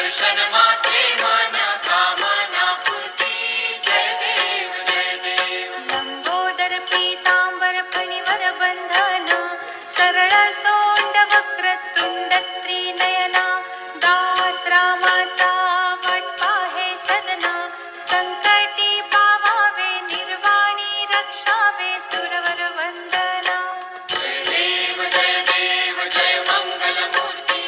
दर्शन मात्रे मन कामना पूर्ती जय देव जय देव लंबोदर पीतांबर फणीवर बंधन सरळ सोंड वक्रतुंड त्रिनयना दास रामाचा वाटपा हे सदना संकटी पावावे निर्वाणी रक्षावे सुरवर वंदना जय देव जय मंगल मूर्ती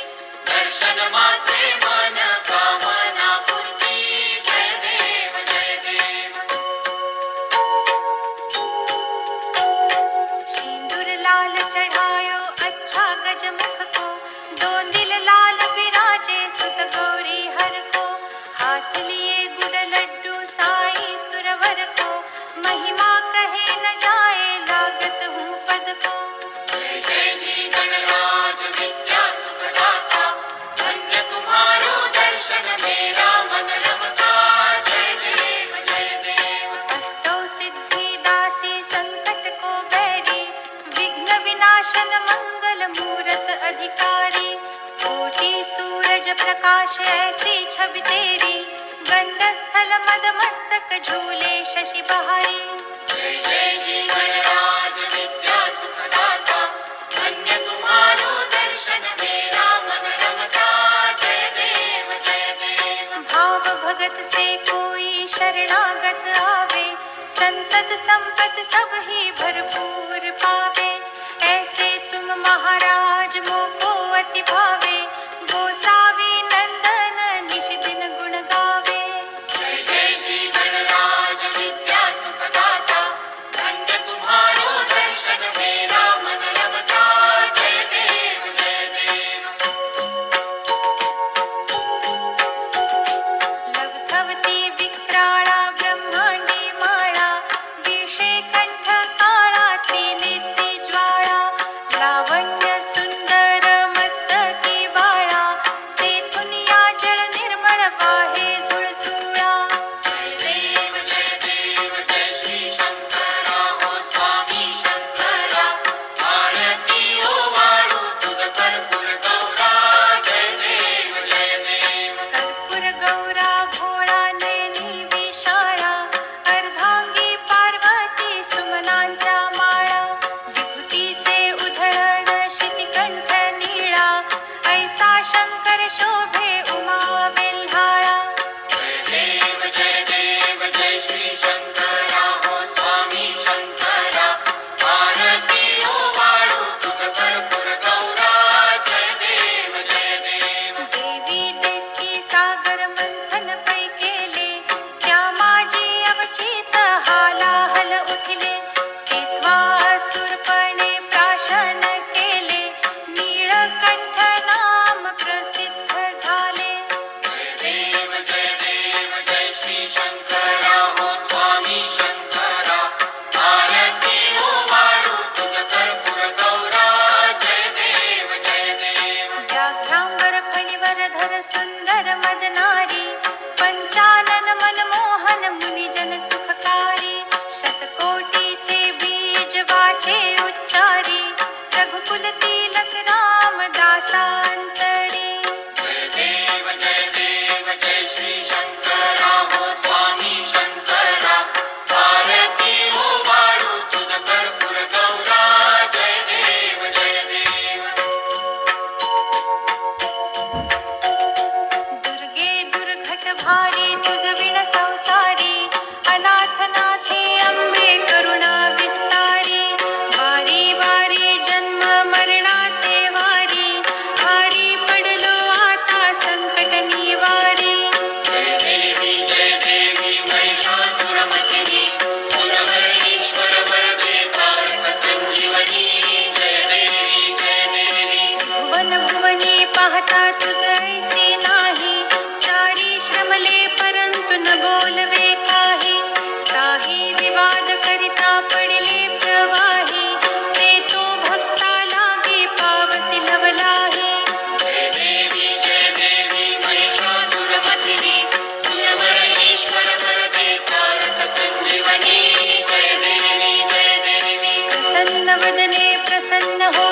दर्शन मात्रे मन कामना पूर्ती जय देव जय देव सिंदूर लाल चढ़ायो अच्छा गजमुख को दो दिल लाल विराजे सुत गौरी हर को हाथ लिए गुड़ लड्डू साई सुरवर को महिमा कहे न जाए लागत हूँ पद को जय जय जी गणराज विद्या सुखदाता धन्य तुम्हारो दर्शन मेरा मन रमता जय देव अष्टौ सिद्धि दासी संकट को बैरी विघ्न विनाशन मंगल मूरत अधिकारी कोटि सूरज प्रकाश ऐसी छवि तेरी गंध स्थल मद मस्तक झूले शशि बहारी जय जय जी गणराज विद्या सुखदाता धन्य तुम्हारो दर्शन मेरा मन रमता जय देव भाव भगत से कोई शरणागत आवे संतत संपत सब ही भरपूर पावे ऐसे तुम महाराज मोको अति भावे गोसावी नंदन निश दिन गुण गावे जय जय जी गणराज विद्या सुखदाता धन्य तुम्हारो दर्शन मेरा मन रमता जय देव लवथवती विक्राळा ब्रह्मांडी माळा विषे कंठ काळा त्रिनेत्री ज्वाळा लावण्य सुंदर मस्तकी बाळा तेथून या जल निर्मळ वाहे झुळझुळा जय देव जय श्री शंकरा हो स्वामी शंकरा आरती ओवाळू तुझ कर्पूर गौरा जय देव कर्पूर गौरा भोळा नयनी विशाळा अर्धांगी पार्वती सुमनांच्या माळा विभूतीचे उधळण शितिकंठ नीळा ऐसा शंकर शोभे उमा वेल्हाळा जय देव जय श्री शंकरा हो स्वामी शंकरा आरती ओवाळू तुझ कर्पूर गौरा जय देव देवी देती सागर मंथन पै केले त्या माझी अवचित हालाहल उठले तेव्हा असुरपणे प्राशन केले नीळकंठ नाम प्रसिद्ध झाले देव जय श्री शंकरा हो स्वामी शंकरा आरती ओवाळू तुझ कर्पूर गौरा जय देव व्याघ्रांबर फणीवर धर सुंदर मदनारी पंचानन मनमोहन मुनिजन सुखकारी शतकोटीचे बीज वाचे उच्चारी रघुकुल तिलक राम दासांतरी जय देव जय श्री शंकरा हो स्वामी शंकरा आरती ओवाळू तुझ कर्पूर गौरा जय देव दुर्गे दुर्घट भारी तुझ विण संसारी अनाथ नाथे अंबे करुणा विस्तारी वारी वारी जन्म मरणाते वारी भारी पडलो आता संकट निवारी जय देवी महिषासुरमर्दिनी सुरवर ईश्वर वरदे तारक संजीवनी जय देवी भुवन भुवनी पाहता तुझ ऐसे नाही चारी श्रमले परंतु न बोलवे काही साही विवाद करिता पडले प्रवाही ते तो भक्ता लागे पावसी लवलाही जय देवी महिषासुरमर्दिनी सुरवर ईश्वर वरदे तारक संजीवनी जय देवी प्रसन्न वदने प्रसन्न हो